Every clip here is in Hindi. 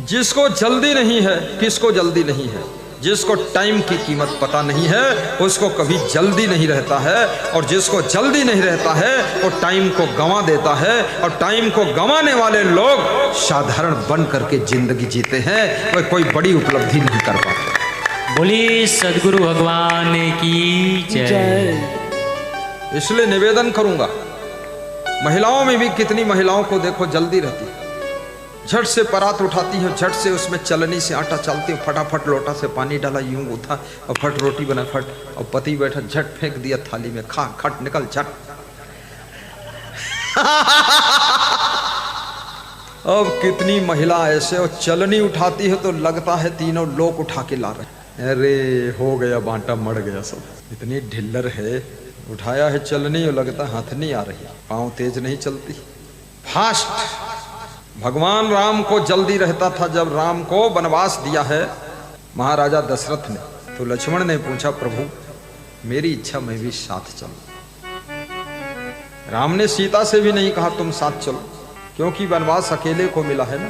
जिसको जल्दी नहीं है, किसको जल्दी नहीं है, जिसको टाइम की कीमत पता नहीं है उसको कभी जल्दी नहीं रहता है, और जिसको जल्दी नहीं रहता है वो टाइम को गंवा देता है, और टाइम को गंवाने वाले लोग साधारण बन करके जिंदगी जीते हैं, वे कोई बड़ी उपलब्धि नहीं कर पाते। बोली सदगुरु भगवान की जय। इसलिए निवेदन करूंगा, महिलाओं में भी कितनी महिलाओं को देखो जल्दी रहती है, झट से परात उठाती है, झट से उसमें चलनी से आटा चालती है, फटाफट लोटा से पानी डाला, यूं उठा और फट रोटी बना फट, और पति बैठा झट फेंक दिया थाली में, खा खट निकल झट। अब कितनी महिला ऐसे और चलनी उठाती है तो लगता है तीनों लोग उठा के ला रहे, अरे हो गया बांटा मर गया सब। इतनी ढिल्लर है, उठाया है चलनी और लगता हाथ नहीं आ रही, पाँव तेज नहीं चलती, फास्ट। भगवान राम को जल्दी रहता था। जब राम को वनवास दिया है महाराजा दशरथ ने, तो लक्ष्मण ने पूछा प्रभु मेरी इच्छा मैं भी साथ चलूं। राम ने सीता से भी नहीं कहा तुम साथ चलो, क्योंकि वनवास अकेले को मिला है ना,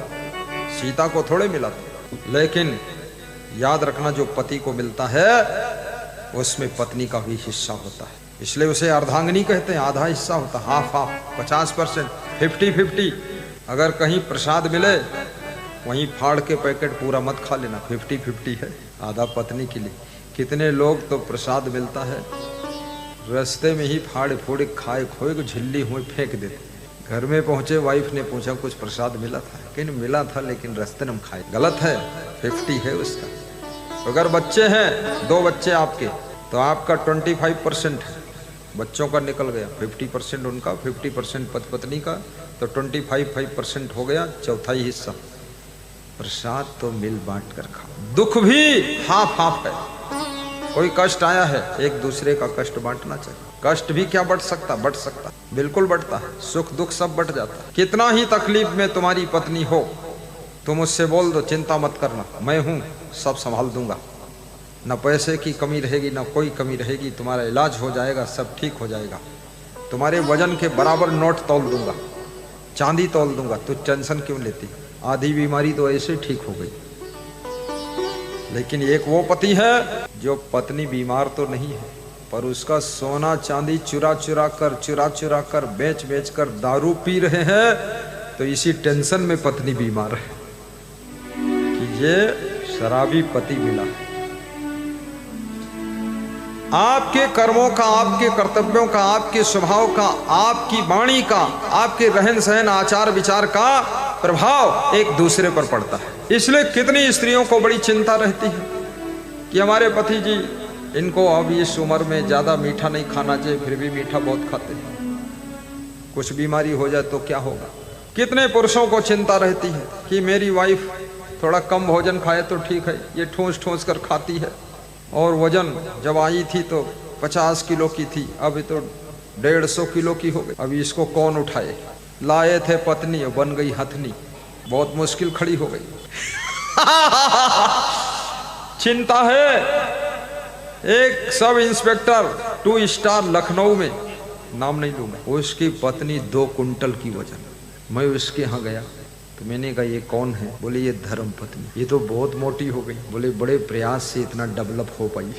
सीता को थोड़े मिला था। लेकिन याद रखना जो पति को मिलता है उसमें पत्नी का भी हिस्सा होता है, इसलिए उसे अर्धांगिनी कहते हैं। आधा हिस्सा होता, हाफ हाफ, 50%, 50-50। अगर कहीं प्रसाद मिले वहीं फाड़ के पैकेट पूरा मत खा लेना, 50-50 है, आधा पत्नी के लिए। कितने लोग तो प्रसाद मिलता है रास्ते में ही फाड़े फूड़े खाए खोए को झिल्ली हुए फेंक देते। घर में पहुंचे वाइफ ने पूछा कुछ प्रसाद मिला था, कि मिला था लेकिन रास्ते में हम खाए। गलत है, 50 है उसका। अगर बच्चे हैं 2 बच्चे आपके, तो आपका 25% है, बच्चों का निकल गया, 50% उनका, 50% पत्नी का, तो 25% हो गया, चौथाई हिस्सा प्रसाद तो मिल बांट कर खाओ। दुख भी हाफ हाफ है, कोई कष्ट आया है एक दूसरे का कष्ट बांटना चाहिए। कष्ट भी क्या बढ़ सकता, बढ़ सकता, बिल्कुल बढ़ता है, सुख दुख सब बढ़ जाता है। कितना ही तकलीफ में तुम्हारी पत्नी हो, तुम उससे बोल दो चिंता मत करना, मैं हूं, सब संभाल दूंगा, न पैसे की कमी रहेगी न कोई कमी रहेगी, तुम्हारा इलाज हो जाएगा, सब ठीक हो जाएगा, तुम्हारे वजन के बराबर नोट तौल दूंगा, चांदी तौल दूंगा, तू टेंशन क्यों लेती, आधी बीमारी तो ऐसे ठीक हो गई। लेकिन एक वो पति है जो पत्नी बीमार तो नहीं है, पर उसका सोना चांदी चुरा चुरा कर बेच बेच कर दारू पी रहे हैं, तो इसी टेंशन में पत्नी बीमार है कि ये शराबी पति मिला है। आपके कर्मों का, आपके कर्तव्यों का, आपके स्वभाव का, आपकी वाणी का, आपके रहन सहन आचार विचार का प्रभाव एक दूसरे पर पड़ता है। इसलिए कितनी स्त्रियों को बड़ी चिंता रहती है कि हमारे पति जी, इनको अब इस उम्र में ज्यादा मीठा नहीं खाना चाहिए, फिर भी मीठा बहुत खाते हैं, कुछ बीमारी हो जाए तो क्या होगा। कितने पुरुषों को चिंता रहती है कि मेरी वाइफ थोड़ा कम भोजन खाए तो ठीक है, ये ठूस ठूस कर खाती है, और वजन जब आई थी तो 50 किलो की थी, अभी तो 150 किलो की हो गई, अभी इसको कौन उठाए। लाए थे पत्नी, बन गई हथनी, बहुत मुश्किल खड़ी हो गई। चिंता है। एक सब इंस्पेक्टर 2 स्टार लखनऊ में, नाम नहीं लूंगा, उसकी पत्नी 2 कुंटल की वजन। मैं उसके यहाँ गया तो मैंने कहा ये कौन है, बोले ये धर्म पत्नी, ये तो बहुत मोटी हो गई। बोले बड़े प्रयास से इतना डेवलप हो पाई।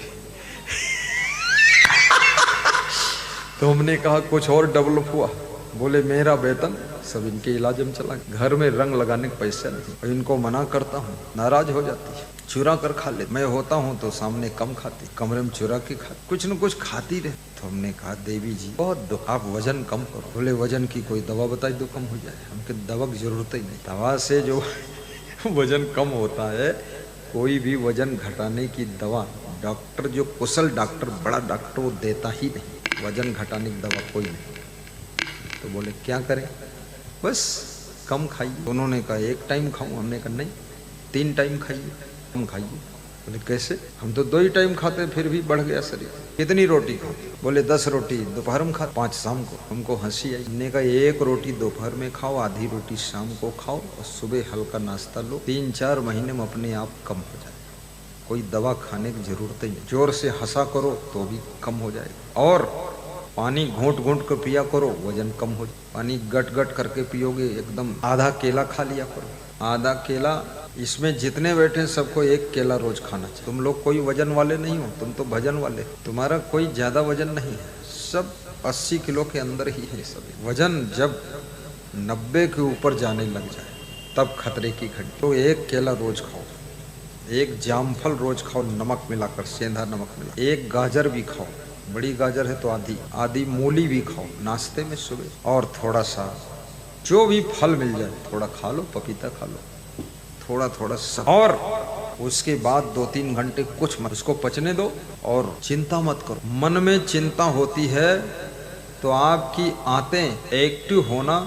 तो हमने कहा कुछ और डेवलप हुआ, बोले मेरा वेतन सब इनके इलाज में चला, घर में रंग लगाने के पैसे नहीं, इनको मना करता हूँ नाराज हो जाती है, चुरा कर खा ले, मैं होता हूँ तो सामने कम खाती, कमरे में चुरा के खा, कुछ न कुछ खाती रहे। तो हमने कहा देवी जी बहुत दुख, आप वजन कम करो। बोले वजन की कोई दवा बताई दो कम हो जाए। हमके दवा की जरूरत ही नहीं, दवा से जो वजन कम होता है, कोई भी वजन घटाने की दवा डॉक्टर, जो कुशल डॉक्टर, बड़ा डॉक्टर, वो देता ही नहीं, वजन घटाने की दवा कोई नहीं। तो बोले क्या करें, बस कम खाइए। उन्होंने कहा 1 टाइम खाऊं, हमने कहा नहीं 3 टाइम खाइए, कम खाइए। बोले कैसे, हम तो 2 ही टाइम खाते, फिर भी बढ़ गया शरीर। कितनी रोटी खाते, बोले 10 रोटी दोपहर में खाते, 5 शाम को। हमको हंसी आई, हमने कहा 1 रोटी दोपहर में खाओ, आधी रोटी शाम को खाओ, और सुबह हल्का नाश्ता लो, 3-4 महीने में अपने आप कम हो जाए, कोई दवा खाने की जरूरत ही नहीं। जोर से हंसा करो तो भी कम हो जाएगा, और पानी घूंट घूंट कर पिया करो, वजन कम हो जाए। पानी गट गट करके पियोगे एकदम। आधा केला खा लिया करो, आधा केला इसमें जितने बैठे हैं सबको एक केला रोज खाना चाहिए। तुम लोग कोई वजन वाले नहीं हो, तुम तो भजन वाले। तुम्हारा कोई ज्यादा वजन नहीं है, सब 80 किलो के अंदर ही है सब। वजन जब 90 के ऊपर जाने लग जाए तब खतरे की घड़ी। तो एक केला रोज खाओ, एक जामफल रोज खाओ नमक मिलाकर, सेंधा नमक मिला। एक गाजर भी खाओ, बड़ी गाजर है तो आधी मूली भी खाओ नाश्ते में सुबह। और थोड़ा सा जो भी फल मिल जाए थोड़ा खा लो, पपीता खा लो, थोड़ा थोड़ा सब। और उसके बाद 2-3 घंटे कुछ मत, उसको पचने दो और चिंता मत करो। मन में चिंता होती है तो आपकी आंतें एक्टिव होना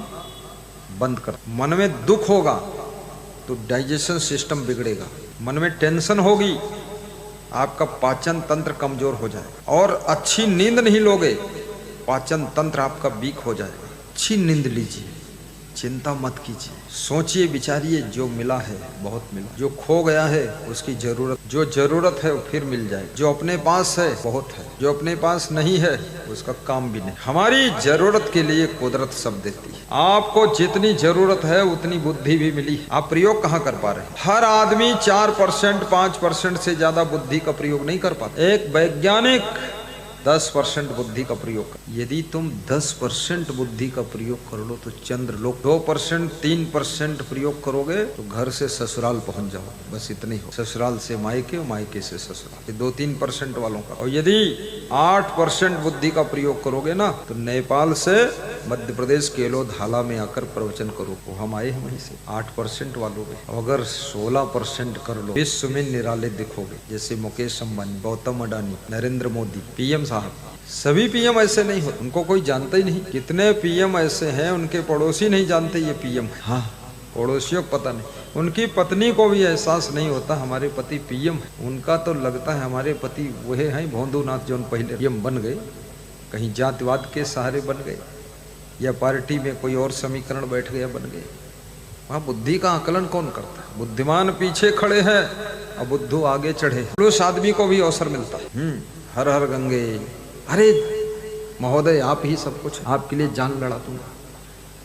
बंद कर। मन में दुख होगा तो डाइजेशन सिस्टम बिगड़ेगा। मन में टेंशन होगी आपका पाचन तंत्र कमजोर हो जाएगा। और अच्छी नींद नहीं लोगे पाचन तंत्र आपका वीक हो जाएगा। अच्छी नींद लीजिए, चिंता मत कीजिए, सोचिए विचारिए। जो मिला है बहुत मिला, जो खो गया है उसकी जरूरत, जो जरूरत है वो फिर मिल जाएगा। जो अपने पास है बहुत है, जो अपने पास नहीं है उसका काम भी नहीं। हमारी जरूरत के लिए कुदरत सब देती है। आपको जितनी जरूरत है उतनी बुद्धि भी मिली, आप प्रयोग कहाँ कर पा रहे हैं? हर आदमी 4% 5% से ज्यादा बुद्धि का प्रयोग नहीं कर पाता। एक वैज्ञानिक 10% बुद्धि का प्रयोग कर। यदि तुम 10% बुद्धि का प्रयोग कर लो तो चंद्रलोक, 2% 3% प्रयोग करोगे तो घर से ससुराल पहुंच जाओ। बस इतने ही हो, ससुराल से मायके, मायके से ससुराल। 2-3% वालों का। और यदि 8% बुद्धि का प्रयोग करोगे ना तो नेपाल से मध्य प्रदेश केलोधाला में आकर प्रवचन करो। वो हम आए हैं वहीं से 8% वालों में। अगर 16% कर लो विश्व में निराले दिखोगे। जैसे मुकेश अंबानी, गौतम अडानी, नरेंद्र मोदी, पीएम साहब। सभी पीएम ऐसे नहीं होते, उनको कोई जानता ही नहीं। कितने पीएम ऐसे हैं उनके पड़ोसी नहीं जानते ये पीएम है। हाँ, पड़ोसियों को पता नहीं, उनकी पत्नी को भी एहसास नहीं होता हमारे पति पीएम है। उनका तो लगता है हमारे पति वही हैं भोंदूनाथ जो पहले पीएम बन गए, कहीं जातिवाद के सहारे बन गए या पार्टी में कोई और समीकरण बैठ गया बन गए। वहाँ बुद्धि का आकलन कौन करता है? बुद्धिमान पीछे खड़े हैं और बुद्धू आगे चढ़े। उस आदमी को भी अवसर मिलता है। हर हर गंगे, अरे महोदय आप ही सब कुछ, आपके लिए जान लड़ा दूंगा,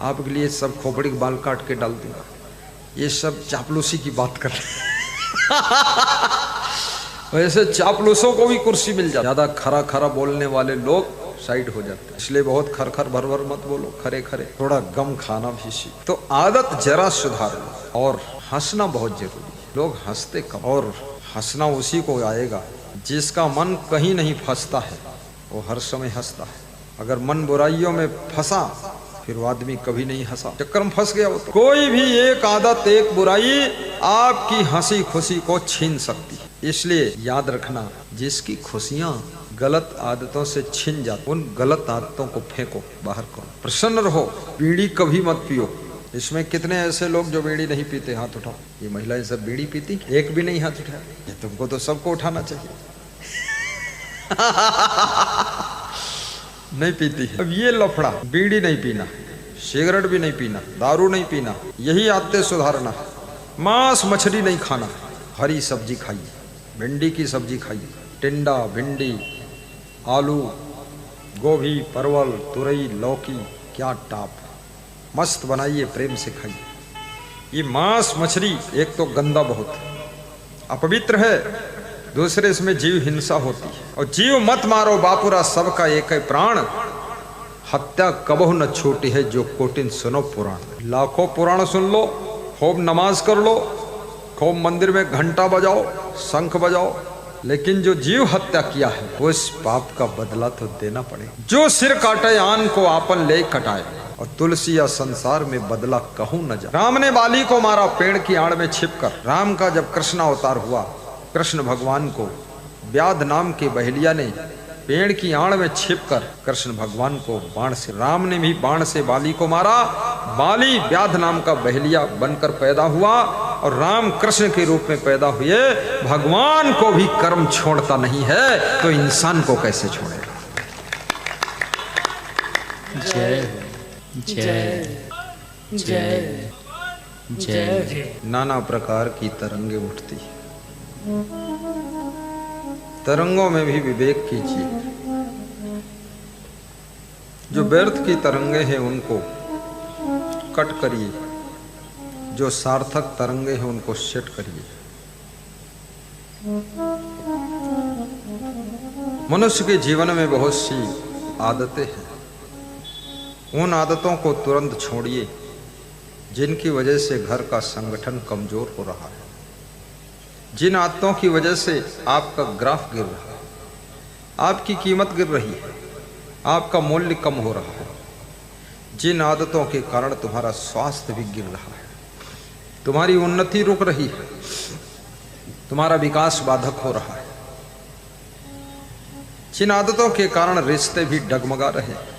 आपके लिए सब खोपड़ी के बाल काट के डाल दूंगा। ये सब चापलूसी की बात कर रहे वैसे चापलूसों को भी कुर्सी मिल जाती। ज्यादा खरा खरा बोलने वाले लोग साइड हो जाते हैं। इसलिए बहुत खर खर भर भर मत बोलो, खरे खरे थोड़ा गम खाना भी सीखो। तो आदत जरा सुधार लो। और हंसना बहुत जरूरी है। लोग हंसते कम, और हंसना उसी को आएगा जिसका मन कहीं नहीं फंसता है, वो हर समय हंसता है। अगर मन बुराइयों में फंसा फिर वो आदमी कभी नहीं हंसा, चक्कर में फंस गया वो तो। कोई भी एक आदत, एक बुराई आपकी हंसी खुशी को छीन सकती है। इसलिए याद रखना, जिसकी खुशियां गलत आदतों से छीन जाती, उन गलत आदतों को फेंको, बाहर करो। प्रसन्न रहो, बीड़ी कभी मत पियो। इसमें कितने ऐसे लोग जो बीड़ी नहीं पीते? हाथ उठाओ। ये महिलाएं सब बीड़ी पीती? एक भी नहीं हाथ उठाया। ये तुमको तो सबको उठाना चाहिए। नहीं पीती है। अब ये लफड़ा, बीड़ी नहीं पीना, सिगरेट भी नहीं पीना, दारू नहीं पीना, यही आदतें सुधारना। मांस मछली नहीं खाना, हरी सब्जी खाइए, भिंडी की सब्जी खाइए, टिंडा, भिंडी, आलू, गोभी, परवल, तुरई, लौकी, क्या टाप, मस्त बनाइए, प्रेम से खाइए। ये मांस मछली एक तो गंदा बहुत अपवित्र है, दूसरे इसमें जीव हिंसा होती है। और जीव मत मारो बापुरा, सबका एक है प्राण, हत्या कबहु न छूटी है, जो कोटिन सुनो पुराण। लाखों पुराण सुन लो, खूब नमाज कर लो, खूब मंदिर में घंटा बजाओ, शंख बजाओ, लेकिन जो जीव हत्या किया है उस पाप का बदला तो देना पड़ेगा। जो सिर काटे आन को आपन ले कटाए, और तुलसी या संसार में बदला कहूं न जा। राम ने बाली को मारा पेड़ की आड़ में छिपकर। राम का जब कृष्ण अवतार हुआ, कृष्ण भगवान को व्याध नाम के बहेलिया ने पेड़ की आड़ में छिपकर कृष्ण भगवान को बाण से, राम ने भी बाण से बाली को मारा। बाली व्याध नाम का बहेलिया बनकर पैदा हुआ और राम कृष्ण के रूप में पैदा हुए। भगवान को भी कर्म छोड़ता नहीं है तो इंसान को कैसे छोड़ेगा? जय जय जय जय। नाना प्रकार की तरंगे उठती, तरंगों में भी विवेक कीजिए। जो व्यर्थ की तरंगे हैं उनको कट करिए, जो सार्थक तरंगे हैं उनको सेट करिए। मनुष्य के जीवन में बहुत सी आदतें हैं, उन आदतों को तुरंत छोड़िए जिनकी वजह से घर का संगठन कमजोर हो रहा है, जिन आदतों की वजह से आपका ग्राफ गिर रहा है, आपकी कीमत गिर रही है, आपका मूल्य कम हो रहा है, जिन आदतों के कारण तुम्हारा स्वास्थ्य भी गिर रहा है, तुम्हारी उन्नति रुक रही है, तुम्हारा विकास बाधक हो रहा है, जिन आदतों के कारण रिश्ते भी डगमगा रहे हैं,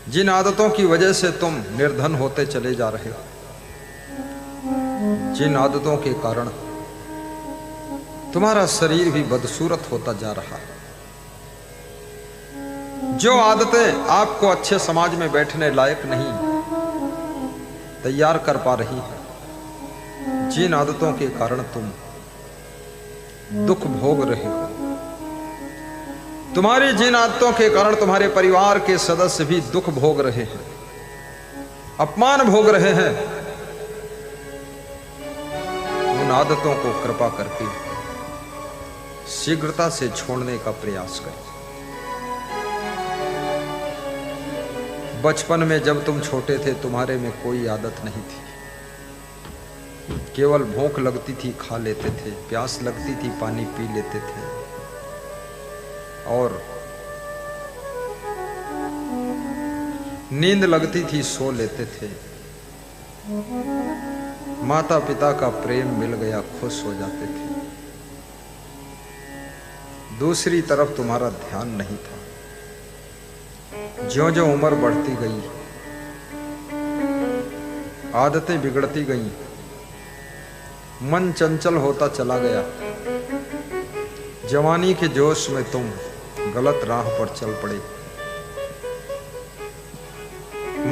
जिन आदतों की वजह से तुम निर्धन होते चले जा रहे हो, जिन आदतों के कारण तुम्हारा शरीर भी बदसूरत होता जा रहा है, जो आदतें आपको अच्छे समाज में बैठने लायक नहीं तैयार कर पा रही है, जिन आदतों के कारण तुम दुख भोग रहे हो, तुम्हारी जिन आदतों के कारण तुम्हारे परिवार के सदस्य भी दुख भोग रहे हैं, अपमान भोग रहे हैं, उन आदतों को कृपा करके शीघ्रता से छोड़ने का प्रयास करें। बचपन में जब तुम छोटे थे तुम्हारे में कोई आदत नहीं थी, केवल भूख लगती थी खा लेते थे, प्यास लगती थी पानी पी लेते थे, और नींद लगती थी सो लेते थे। माता पिता का प्रेम मिल गया खुश हो जाते थे। दूसरी तरफ तुम्हारा ध्यान नहीं था। ज्यों ज्यों उम्र बढ़ती गई, आदतें बिगड़ती गईं, मन चंचल होता चला गया। जवानी के जोश में तुम गलत राह पर चल पड़े।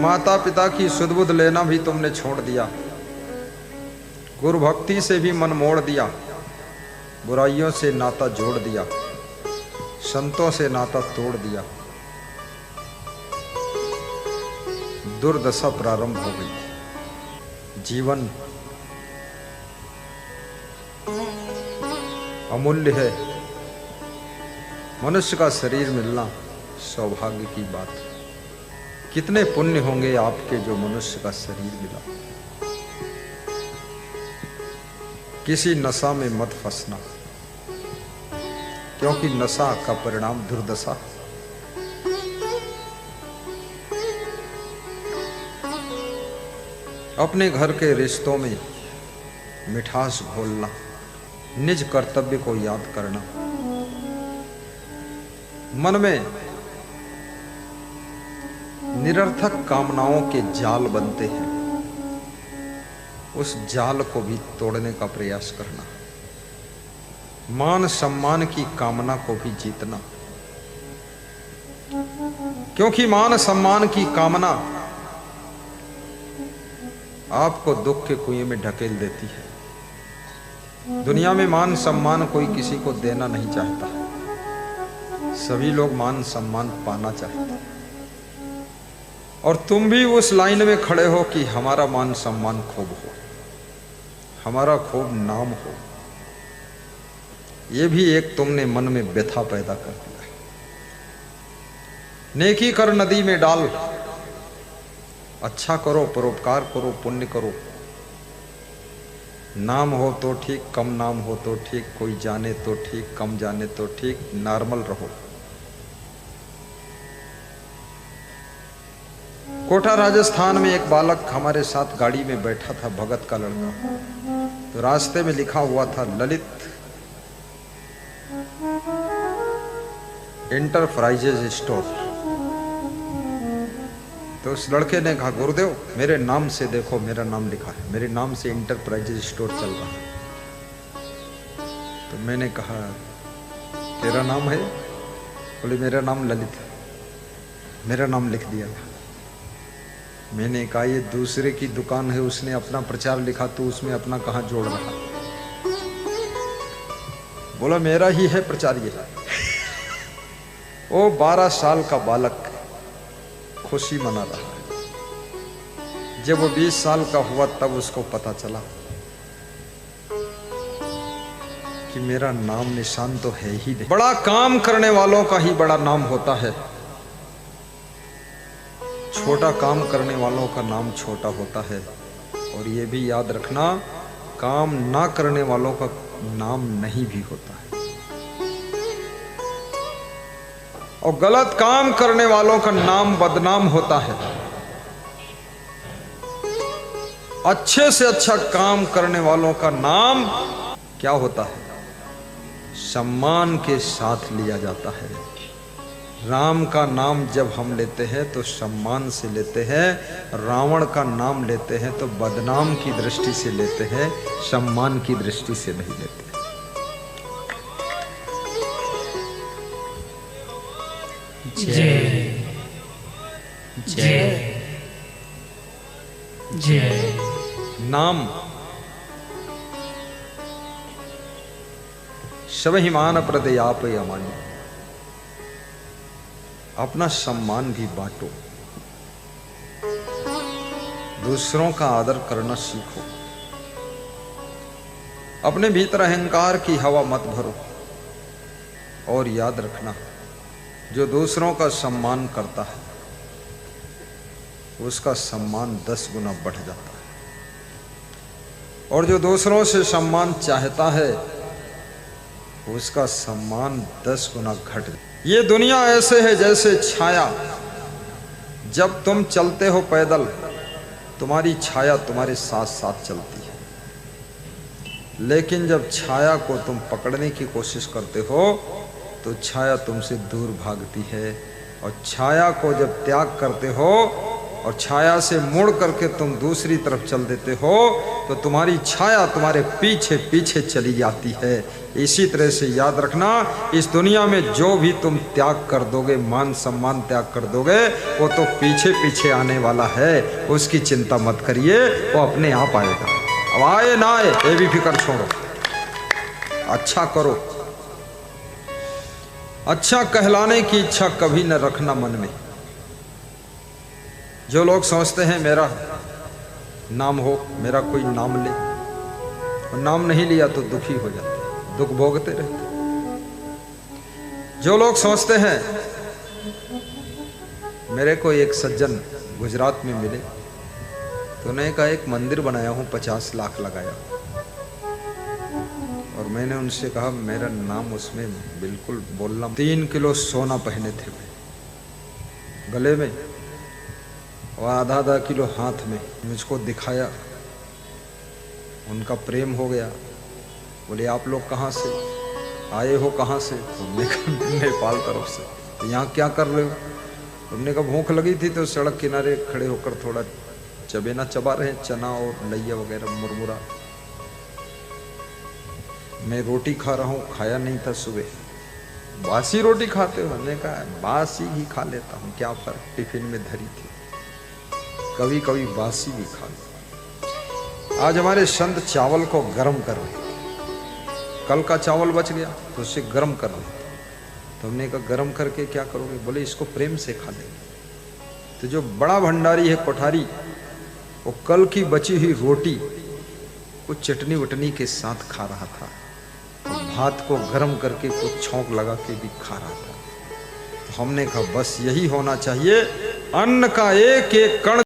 माता पिता की सुध बुध लेना भी तुमने छोड़ दिया। गुरु भक्ति से भी मन मोड़ दिया। बुराइयों से नाता जोड़ दिया। संतों से नाता तोड़ दिया। दुर्दशा प्रारंभ हो गई। जीवन अमूल्य है। मनुष्य का शरीर मिलना सौभाग्य की बात है। कितने पुण्य होंगे आपके जो मनुष्य का शरीर मिला। किसी नशा में मत फंसना, क्योंकि नशा का परिणाम दुर्दशा। अपने घर के रिश्तों में मिठास घोलना, निज कर्तव्य को याद करना। मन में निरर्थक कामनाओं के जाल बनते हैं, उस जाल को भी तोड़ने का प्रयास करना। मान सम्मान की कामना को भी जीतना, क्योंकि मान सम्मान की कामना आपको दुख के कुएं में ढकेल देती है। दुनिया में मान सम्मान कोई किसी को देना नहीं चाहता, सभी लोग मान सम्मान पाना चाहते हैं। और तुम भी उस लाइन में खड़े हो कि हमारा मान सम्मान खूब हो, हमारा खूब नाम हो। ये भी एक तुमने मन में व्यथा पैदा कर दिया। नेकी कर नदी में डाल, अच्छा करो, परोपकार करो, पुण्य करो। नाम हो तो ठीक, कम नाम हो तो ठीक, कोई जाने तो ठीक, कम जाने तो ठीक, नॉर्मल रहो। कोटा राजस्थान में एक बालक हमारे साथ गाड़ी में बैठा था, भगत का लड़का। तो रास्ते में लिखा हुआ था ललित इंटरप्राइजेज स्टोर। तो उस लड़के ने कहा, गुरुदेव मेरे नाम से देखो, मेरा नाम लिखा है, मेरे नाम से इंटरप्राइजेज स्टोर चल रहा है। तो मैंने कहा, तेरा नाम है? बोले मेरा नाम ललित है। मेरा नाम लिख दिया था। मैंने कहा, ये दूसरे की दुकान है, उसने अपना प्रचार लिखा, तो उसमें अपना कहाँ जोड़ रहा? बोला मेरा ही है प्रचार ये। वो 12 साल का बालक खुशी मना रहा है। जब वो 20 साल का हुआ तब उसको पता चला कि मेरा नाम निशान तो है ही नहीं। बड़ा काम करने वालों का ही बड़ा नाम होता है, छोटा काम करने वालों का नाम छोटा होता है। और ये भी याद रखना, काम ना करने वालों का नाम नहीं भी होता है। और गलत काम करने वालों का नाम बदनाम होता है। अच्छे से अच्छा काम करने वालों का नाम क्या होता है? सम्मान के साथ लिया जाता है। राम का नाम जब हम लेते हैं तो सम्मान से लेते हैं, रावण का नाम लेते हैं तो बदनाम की दृष्टि से लेते हैं, सम्मान की दृष्टि से नहीं लेते। जय जय जय। नाम शबहिमान प्रदयाप यमानी, अपना सम्मान भी बांटो, दूसरों का आदर करना सीखो, अपने भीतर अहंकार की हवा मत भरो। और याद रखना, जो दूसरों का सम्मान करता है उसका सम्मान 10 गुना बढ़ जाता है, और जो दूसरों से सम्मान चाहता है उसका सम्मान 10 गुना घट जाता है। ये दुनिया ऐसे है जैसे छाया, जब तुम चलते हो पैदल तुम्हारी छाया तुम्हारे साथ साथ चलती है, लेकिन जब छाया को तुम पकड़ने की कोशिश करते हो तो छाया तुमसे दूर भागती है। और छाया को जब त्याग करते हो और छाया से मुड़ करके तुम दूसरी तरफ चल देते हो तो तुम्हारी छाया तुम्हारे पीछे पीछे चली जाती है। इसी तरह से याद रखना, इस दुनिया में जो भी तुम त्याग कर दोगे, मान सम्मान त्याग कर दोगे, वो तो पीछे पीछे आने वाला है, उसकी चिंता मत करिए, वो अपने आप आएगा। अब आए ना आए ये भी फिक्र छोड़ो, अच्छा करो। अच्छा कहलाने की इच्छा कभी न रखना मन में। जो लोग सोचते हैं मेरा नाम हो, मेरा कोई नाम ले, और नाम नहीं लिया तो दुखी हो जाते, दुख भोगते रहते। जो लोग सोचते हैं, मेरे को एक सज्जन गुजरात में मिले तो उन्होंने कहा एक मंदिर बनाया हूं, 50 लाख लगाया। और मैंने उनसे कहा मेरा नाम उसमें बिल्कुल बोलना। 3 किलो सोना पहने थे गले में और आधा किलो हाथ में, मुझको दिखाया, उनका प्रेम हो गया। बोले आप लोग कहाँ से आए हो, कहाँ से? हमने कहा नेपाल तरफ से। तो यहाँ क्या कर रहे हो? हमने कहा भूख लगी थी तो सड़क किनारे खड़े होकर थोड़ा चबेना चबा रहे, चना और लैया वगैरह मुरमुरा। मैं रोटी खा रहा हूँ, खाया नहीं था सुबह। बासी रोटी खाते हो? हमने कहा बासी ही खा लेता हूँ, क्या फर्क, टिफिन में धरी थी, कभी कभी बासी भी खा लो। आज हमारे संत चावल को गर्म कर रहे, कल का चावल बच गया तो उसे गर्म कर रहे। तो हमने कहा गर्म करके क्या करोगे? बोले इसको प्रेम से खा लेंगे। तो जो बड़ा भंडारी है कोठारी, वो कल की बची हुई रोटी कुछ चटनी वटनी के साथ खा रहा था, और भात को गर्म करके कुछ छौंक लगा के भी खा रहा था। तो हमने कहा बस यही होना चाहिए, अन्न का एक एक कण